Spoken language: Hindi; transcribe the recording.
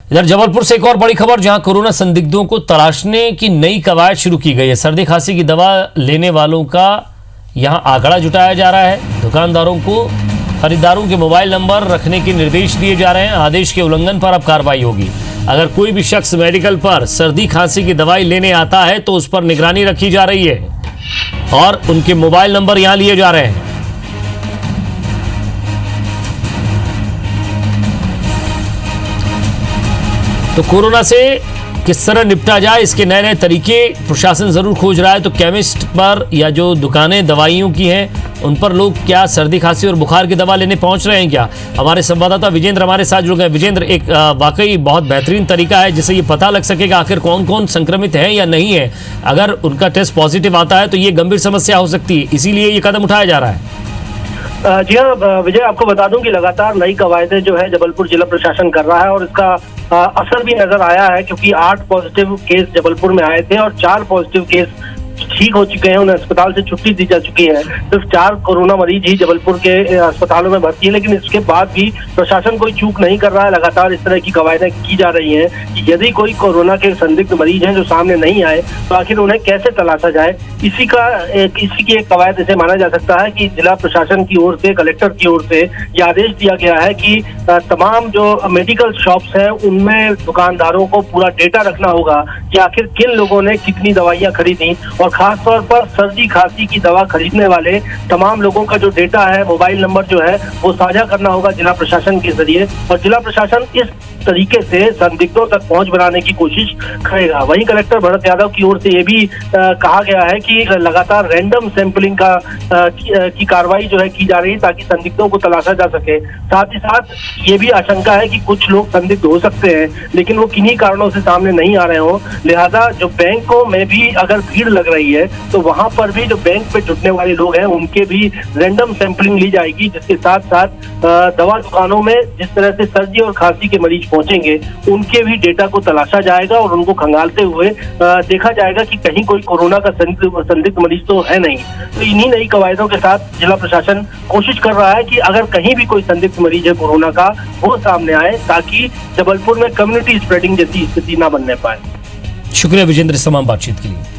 इधर जबलपुर से एक और बड़ी खबर, जहां कोरोना संदिग्धों को तलाशने की नई कवायद शुरू की गई है। सर्दी खांसी की दवा लेने वालों का यहां आंकड़ा जुटाया जा रहा है। दुकानदारों को खरीदारों के मोबाइल नंबर रखने के निर्देश दिए जा रहे हैं। आदेश के उल्लंघन पर अब कार्रवाई होगी। अगर कोई भी शख्स मेडिकल पर सर्दी खांसी की दवाई लेने आता है तो उस पर निगरानी रखी जा रही है और उनके मोबाइल नंबर यहां लिए जा रहे हैं। तो कोरोना से किस तरह निपटा जाए, इसके नए नए तरीके प्रशासन जरूर खोज रहा है। तो केमिस्ट पर या जो दुकानें दवाइयों की हैं उन पर लोग क्या सर्दी खांसी और बुखार की दवा लेने पहुंच रहे हैं क्या? हमारे संवाददाता विजेंद्र हमारे साथ जुड़ गए। विजेंद्र, एक वाकई बहुत बेहतरीन तरीका है जिससे ये पता लग सकेगा आखिर कौन कौन संक्रमित है या नहीं है। अगर उनका टेस्ट पॉजिटिव आता है तो ये गंभीर समस्या हो सकती है, इसीलिए ये कदम उठाया जा रहा है। जी हाँ विजय, आपको बता दूं कि लगातार नई कवायदें जो है जबलपुर जिला प्रशासन कर रहा है और इसका असर भी नजर आया है, क्योंकि 8 पॉजिटिव केस जबलपुर में आए थे और 4 पॉजिटिव केस ठीक हो चुके हैं। उन्हें अस्पताल से छुट्टी दी जा चुकी है। सिर्फ 4 कोरोना मरीज ही जबलपुर के अस्पतालों में भर्ती है, लेकिन इसके बाद भी प्रशासन कोई चूक नहीं कर रहा है। लगातार इस तरह की कवायदें की जा रही हैं कि यदि कोई कोरोना के संदिग्ध मरीज हैं जो सामने नहीं आए तो आखिर उन्हें कैसे तलाशा जाए। इसी की एक कवायद इसे माना जा सकता है कि जिला प्रशासन की ओर से, कलेक्टर की ओर से यह आदेश दिया गया है कि तमाम जो मेडिकल शॉप्स हैं उनमें दुकानदारों को पूरा डेटा रखना होगा कि आखिर किन लोगों ने कितनी दवाइयां खरीदी, और खास तौर पर सर्दी खांसी की दवा खरीदने वाले तमाम लोगों का जो डेटा है, मोबाइल नंबर जो है वो साझा करना होगा जिला प्रशासन के जरिए। और जिला प्रशासन इस तरीके से संदिग्धों तक पहुंच बनाने की कोशिश करेगा। वहीं कलेक्टर भरत यादव की ओर से ये भी कहा गया है कि लगातार रैंडम सैंपलिंग की कार्रवाई जो है की जा रही है ताकि संदिग्धों को तलाशा जा सके। साथ ही साथ ये भी आशंका है कि कुछ लोग संदिग्ध हो सकते हैं लेकिन वो किन्हीं कारणों से सामने नहीं आ रहे हों, लिहाजा जो बैंकों में भी अगर भीड़ लग रही है तो वहां पर भी जो बैंक पे जुटने वाले लोग हैं उनके भी रैंडम सैंपलिंग ली जाएगी। जिसके साथ साथ दवा दुकानों में जिस तरह से सर्दी और खांसी के मरीज पहुंचेंगे उनके भी डेटा को तलाशा जाएगा और उनको खंगालते हुए देखा जाएगा कि कहीं कोई कोरोना का संदिग्ध मरीज तो है नहीं। तो इन्हीं नई कवायदों के साथ जिला प्रशासन कोशिश कर रहा है कि अगर कहीं भी कोई संदिग्ध मरीज है कोरोना का वो सामने आए ताकि जबलपुर में कम्युनिटी स्प्रेडिंग जैसी स्थिति ना बनने पाए। शुक्रिया विजेंद्र, तमाम बातचीत के लिए।